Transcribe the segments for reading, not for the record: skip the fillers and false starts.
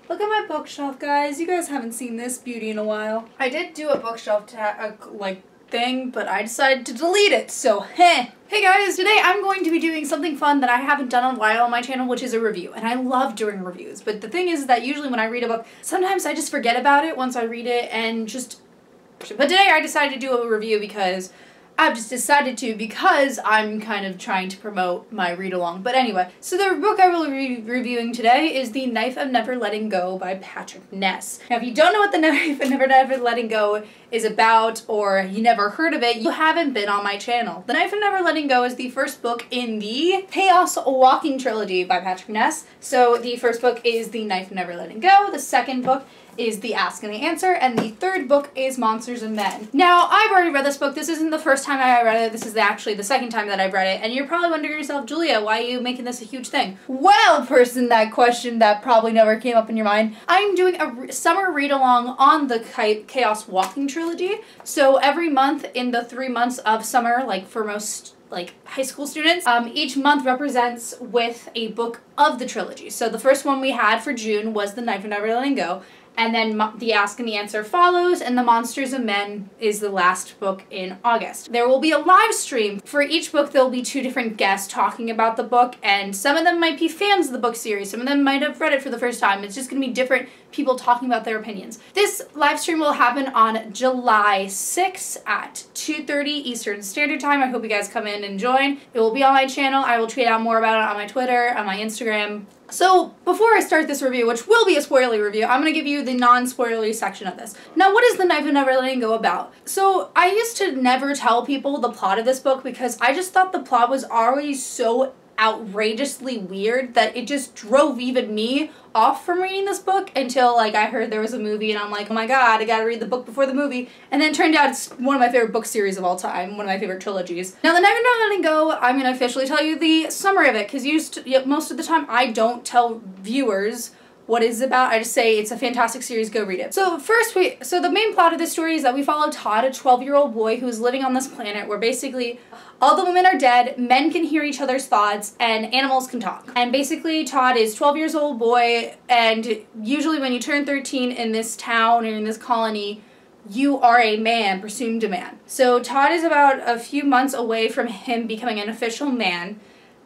Look at my bookshelf, guys. You guys haven't seen this beauty in a while. I did do a bookshelf thing, but I decided to delete it, so heh. Hey guys, today I'm going to be doing something fun that I haven't done in a while on my channel, which is a review. And I love doing reviews, but the thing is that usually when I read a book, sometimes I just forget about it once I read it and just... But today I decided to do a review because I've just decided to because I'm kind of trying to promote my read-along. But anyway, so the book I will be reviewing today is The Knife of Never Letting Go by Patrick Ness. Now, if you don't know what The Knife of Never Letting Go is about, or you never heard of it, you haven't been on my channel. The Knife of Never Letting Go is the first book in the Chaos Walking trilogy by Patrick Ness. So the first book is The Knife of Never Letting Go, the second book is The Ask and the Answer, and the third book is Monsters and Men. Now, I've already read this book. This isn't the first time I read it. This is actually the second time that I've read it, and you're probably wondering yourself, Julia, why are you making this a huge thing? Well, person, that question that probably never came up in your mind, I'm doing a summer read-along on the Chaos Walking trilogy. So every month in the 3 months of summer, like for most high school students, each month represents with a book of the trilogy. So the first one we had for June was The Knife of Never Letting Go, and then The Ask and the Answer follows, and The Monsters and Men is the last book in August. There will be a live stream. For each book, there will be 2 different guests talking about the book, and some of them might be fans of the book series, some of them might have read it for the first time. It's just going to be different people talking about their opinions. This live stream will happen on July 6th at 2:30 Eastern Standard Time. I hope you guys come in and join. It will be on my channel. I will tweet out more about it on my Twitter, on my Instagram. So, before I start this review, which will be a spoilery review, I'm going to give you the non-spoilery section of this. Now, what is The Knife of Never Letting Go about? So, I used to never tell people the plot of this book because I just thought the plot was already so outrageously weird that it just drove even me off from reading this book until I heard there was a movie and I'm like, oh my god, I gotta read the book before the movie. And then it turned out it's one of my favorite book series of all time, one of my favorite trilogies. Now, The Knife of Never Letting Go, I'm gonna officially tell you the summary of it because most of the time I don't tell viewers what it's about. I just say it's a fantastic series, go read it. So so the main plot of this story is that we follow Todd, a 12-year-old boy who's living on this planet where basically all the women are dead, men can hear each other's thoughts, and animals can talk. And basically Todd is 12 years old boy, and usually when you turn 13 in this town or in this colony, you are a man, presumed a man. So Todd is about a few months away from him becoming an official man,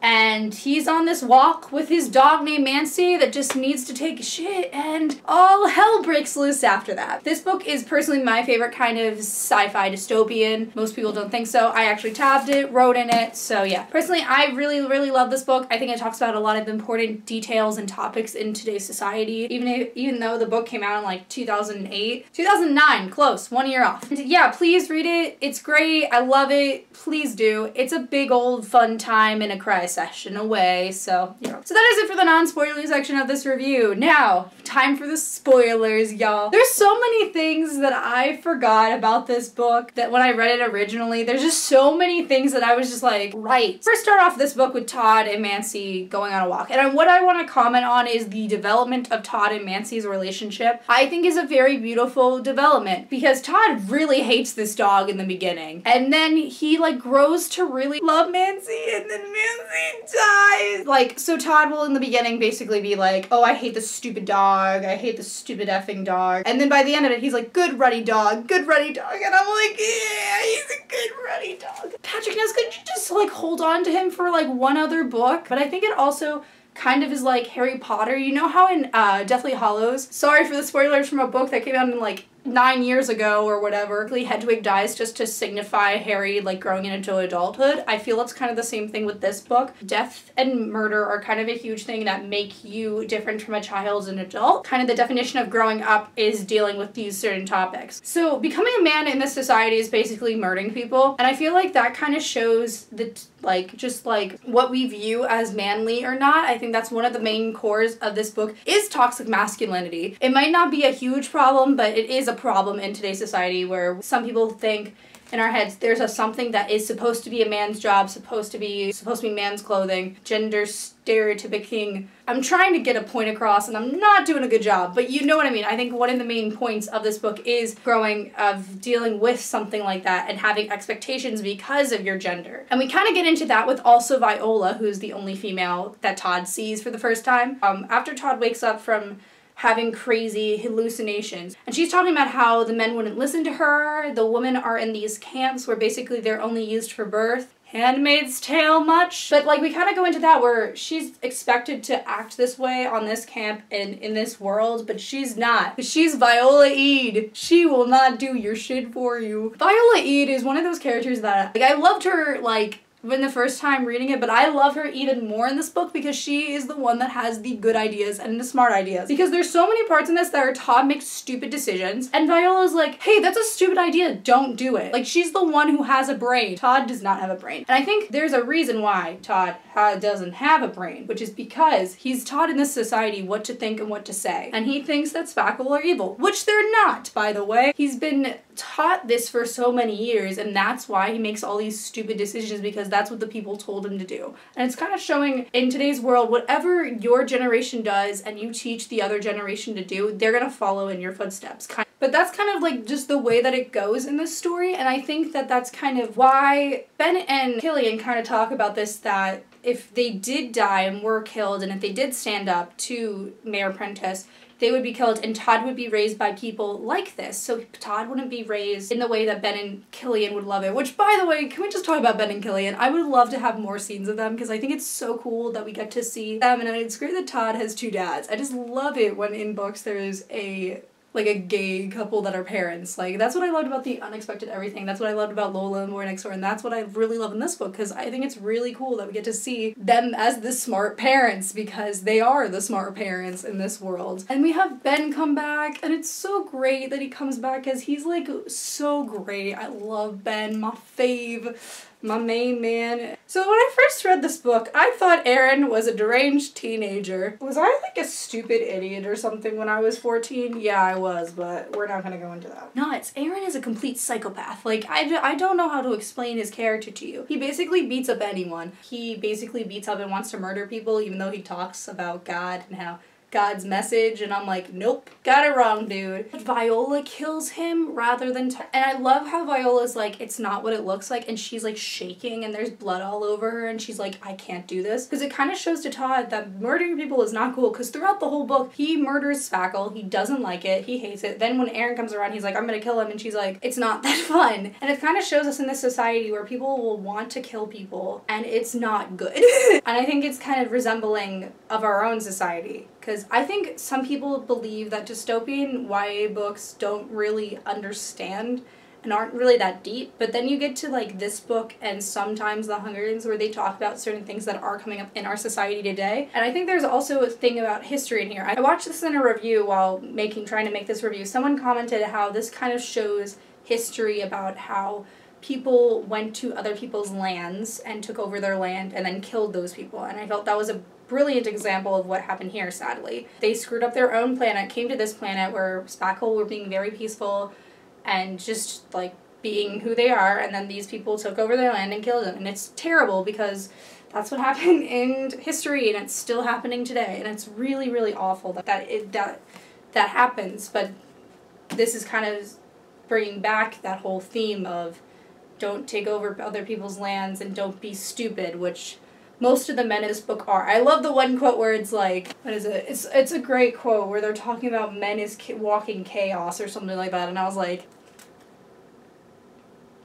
and he's on this walk with his dog named Mancy that just needs to take a shit, and all hell breaks loose after that. This book is personally my favorite kind of sci-fi dystopian. Most people don't think so. I actually tabbed it, wrote in it, so yeah. Personally, I really, really love this book. I think it talks about a lot of important details and topics in today's society, even though the book came out in 2008. 2009, close, 1 year off. And yeah, please read it. It's great. I love it. Please do. It's a big old fun time in a cry session away, so yeah. So that is it for the non-spoilery section of this review. Now, time for the spoilers, y'all. There's so many things that I forgot about this book that when I read it originally, there's just so many things that I was just like, right. First, start off this book with Todd and Mancy going on a walk, and what I want to comment on is the development of Todd and Mancy's relationship. I think is a very beautiful development because Todd really hates this dog in the beginning, and then he grows to really love Mancy, and then Mancy dies. So Todd will in the beginning basically be like, oh, I hate this stupid dog, I hate this stupid effing dog, and then by the end of it he's like, good ruddy dog, and I'm like, yeah, he's a good ruddy dog. Patrick Ness, could you just hold on to him for one other book? But I think it also kind of is like Harry Potter. You know how in Deathly Hallows, sorry for the spoilers from a book that came out in 9 years ago or whatever, Hedwig dies just to signify Harry growing into adulthood. I feel it's kind of the same thing with this book. Death and murder are kind of a huge thing that make you different from a child and adult. Kind of the definition of growing up is dealing with these certain topics. So becoming a man in this society is basically murdering people, and I feel like that kind of shows the what we view as manly or not. I think that's one of the main cores of this book is toxic masculinity. It might not be a huge problem, but it is a problem in today's society where some people think in our heads there's something that is supposed to be a man's job, supposed to be man's clothing, gender stereotyping. I'm trying to get a point across and I'm not doing a good job, but you know what I mean. I think one of the main points of this book is dealing with something like that and having expectations because of your gender. And we kind of get into that with also Viola, who's the only female that Todd sees for the first time. After Todd wakes up from having crazy hallucinations. And she's talking about how the men wouldn't listen to her, the women are in these camps where basically they're only used for birth. Handmaid's Tale much? But like we kind of go into that where she's expected to act this way on this camp and in this world, but she's not. She's Viola Eade. She will not do your shit for you. Viola Eade is one of those characters that, like, I loved her, like, when the first time reading it, but I love her even more in this book because she is the one that has the good ideas and the smart ideas. Because there's so many parts in this that are Todd makes stupid decisions, and Viola's like, hey, that's a stupid idea, don't do it. Like, she's the one who has a brain. Todd does not have a brain. And I think there's a reason why Todd doesn't have a brain, which is because he's taught in this society what to think and what to say. And he thinks that spackle are evil, which they're not, by the way. He's been taught this for so many years, and that's why he makes all these stupid decisions, because that's what the people told him to do. And it's kind of showing in today's world, whatever your generation does and you teach the other generation to do, they're gonna follow in your footsteps. But that's kind of like just the way that it goes in this story, and I think that that's kind of why Ben and Killian kind of talk about this, that if they did die and were killed, and if they did stand up to Mayor Prentice, they would be killed, and Todd would be raised by people like this. So Todd wouldn't be raised in the way that Ben and Killian would love it. Which, by the way, can we just talk about Ben and Killian? I would love to have more scenes of them because I think it's so cool that we get to see them, and it's great that Todd has two dads. I just love it when in books there's a gay couple that are parents. Like, that's what I loved about The Unexpected Everything. That's what I loved about Lola and Boy Next Door, and that's what I really love in this book, because I think it's really cool that we get to see them as the smart parents, because they are the smart parents in this world. And we have Ben come back, and it's so great that he comes back, because he's, like, so great. I love Ben, my fave. My main man. So when I first read this book, I thought Aaron was a deranged teenager. Was I like a stupid idiot or something when I was 14? Yeah, I was, but we're not gonna go into that. Nuts. Aaron is a complete psychopath. Like, I don't know how to explain his character to you. He basically beats up anyone. He basically beats up and wants to murder people, even though he talks about God and how God's message, and I'm like, nope, got it wrong, dude. But Viola kills him rather than and I love how Viola's like, it's not what it looks like, and she's like shaking and there's blood all over her, and she's like, I can't do this. Because it kind of shows to Todd that murdering people is not cool, because throughout the whole book, he murders Spackle, he doesn't like it, he hates it. Then when Aaron comes around, he's like, I'm gonna kill him, and she's like, it's not that fun. And it kind of shows us in this society where people will want to kill people, and it's not good. And I think it's kind of resembling of our own society. Because I think some people believe that dystopian YA books don't really understand and aren't really that deep, but then you get to like this book and sometimes The Hunger Games where they talk about certain things that are coming up in our society today. And I think there's also a thing about history in here. I watched this in a review while trying to make this review. Someone commented how this kind of shows history about how people went to other people's lands and took over their land and then killed those people, and I felt that was a brilliant example of what happened here, sadly. They screwed up their own planet, came to this planet where Spackle were being very peaceful and just like being who they are, and then these people took over their land and killed them. And it's terrible because that's what happened in history, and it's still happening today, and it's really, really awful that happens. But this is kind of bringing back that whole theme of don't take over other people's lands and don't be stupid, which most of the men in this book are. I love the one quote where it's like, what is it? It's a great quote where they're talking about men is walking chaos or something like that, and I was like,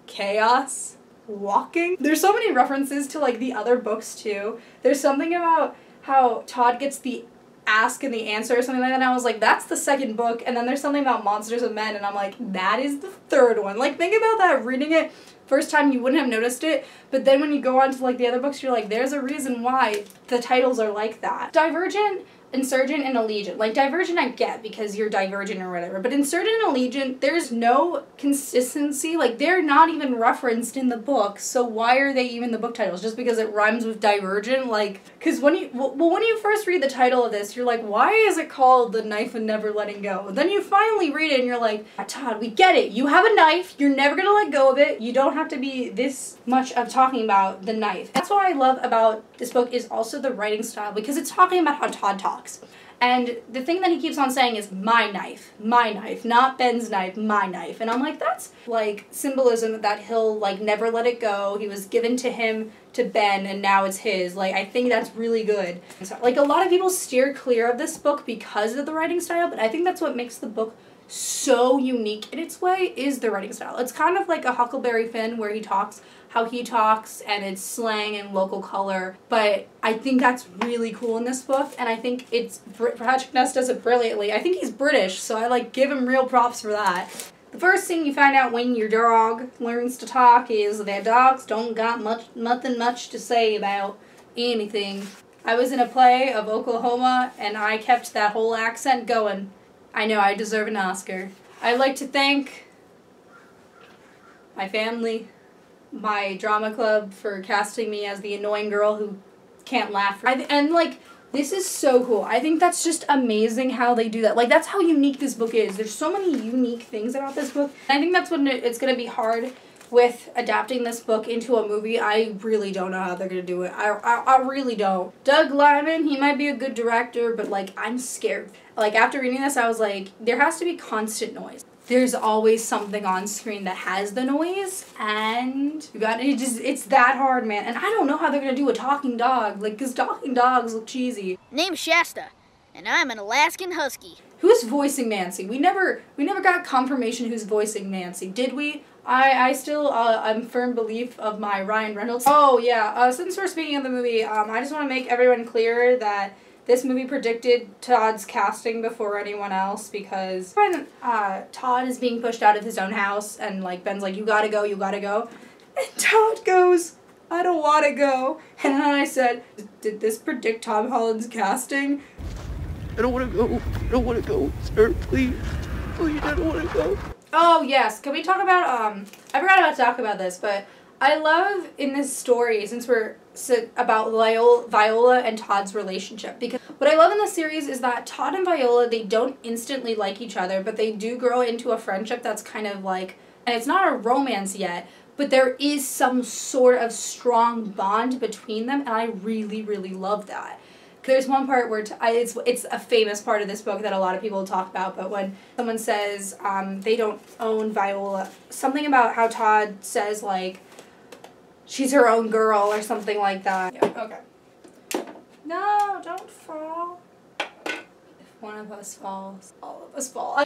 chaos? Walking? There's so many references to like the other books too. There's something about how Todd gets the ask and the answer or something like that, and I was like, that's the second book. And then there's something about monsters of men, and I'm like, that is the third one. Like, think about that. Reading it first time, you wouldn't have noticed it, but then when you go on to like the other books, you're like, there's a reason why the titles are like that. Divergent, Insurgent, and Allegiant. Like, Divergent I get because you're Divergent or whatever, but Insurgent and Allegiant, there's no consistency. Like, they're not even referenced in the book, so why are they even the book titles? Just because it rhymes with Divergent? Like, because when you first read the title of this, you're like, why is it called The Knife and Never Letting Go? Then you finally read it and you're like, Todd, we get it. You have a knife. You're never gonna let go of it. You don't have to be this much of talking about the knife. That's what I love about this book is also the writing style, because it's talking about how Todd talks. And the thing that he keeps on saying is my knife, not Ben's knife, my knife. And I'm like, that's like symbolism that he'll like never let it go. He was given to him to Ben and now it's his. Like, I think that's really good. So, like, a lot of people steer clear of this book because of the writing style, but I think that's what makes the book so unique in its way is the writing style. It's kind of like a Huckleberry Finn where he talks how he talks and it's slang and local color, but I think that's really cool in this book, and I think Patrick Ness does it brilliantly. I think he's British, so I like give him real props for that. The first thing you find out when your dog learns to talk is that dogs don't got nothing much to say about anything. I was in a play of Oklahoma and I kept that whole accent going. I know I deserve an Oscar. I'd like to thank my family, my drama club for casting me as the annoying girl who can't laugh. And like, this is so cool. I think that's just amazing how they do that. Like, that's how unique this book is. There's so many unique things about this book. I think that's when it's going to be hard with adapting this book into a movie. I really don't know how they're going to do it. I really don't. Doug Liman, he might be a good director, but like, I'm scared. Like, after reading this, I was like, there has to be constant noise. There's always something on screen that has the noise, and it's that hard, man. And I don't know how they're gonna do a talking dog, like, because talking dogs look cheesy. Name's Shasta, and I'm an Alaskan Husky. Who's voicing Nancy? We never got confirmation who's voicing Nancy, did we? I'm firm belief of my Ryan Reynolds. Oh yeah, since we're speaking of the movie, I just want to make everyone clear that this movie predicted Todd's casting before anyone else, because when Todd is being pushed out of his own house and like Ben's like, you gotta go, and Todd goes, I don't want to go. And then I said, did this predict Tom Holland's casting? I don't want to go. I don't want to go, sir. Please. Please, I don't want to go. Oh, yes. Can we talk about, I forgot about to talk about this, but I love in this story, since we're about Viola and Todd's relationship, because what I love in this series is that Todd and Viola, they don't instantly like each other, but they do grow into a friendship that's kind of like, and it's not a romance yet, but there is some sort of strong bond between them, and I really, really love that. There's one part where it's a famous part of this book that a lot of people talk about, but when someone says they don't own Viola, something about how Todd says, like, she's her own girl or something like that. Yeah, okay. No, don't fall. If one of us falls, all of us fall.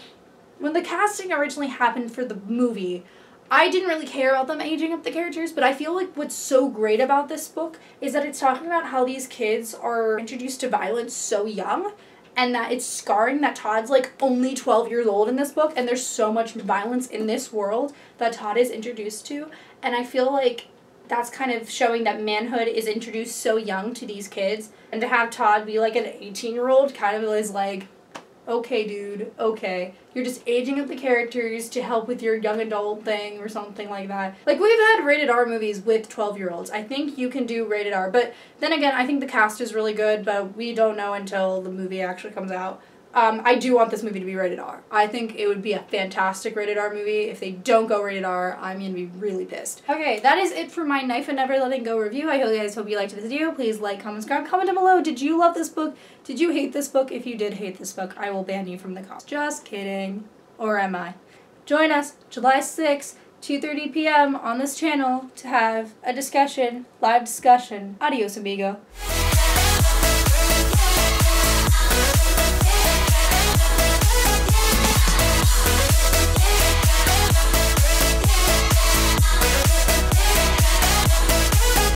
When the casting originally happened for the movie, I didn't really care about them aging up the characters, but I feel like what's so great about this book is that it's talking about how these kids are introduced to violence so young, and that it's scarring that Todd's like only 12 years old in this book, and there's so much violence in this world that Todd is introduced to, and I feel like that's kind of showing that manhood is introduced so young to these kids, and to have Todd be like an 18-year-old kind of is like, okay, dude, okay. You're just aging up the characters to help with your young adult thing or something like that. Like, we've had rated R movies with 12-year-olds. I think you can do rated R, but then again, I think the cast is really good, but we don't know until the movie actually comes out. I do want this movie to be rated R. I think it would be a fantastic rated R movie. If they don't go rated R, I'm going to be really pissed. Okay, that is it for my Knife and Never Letting Go review. I hope you liked this video. Please like, comment, subscribe, comment down below. Did you love this book? Did you hate this book? If you did hate this book, I will ban you from the comments. Just kidding. Or am I? Join us July 6th, 2:30 p.m. on this channel to have a discussion, live discussion. Adios, amigo.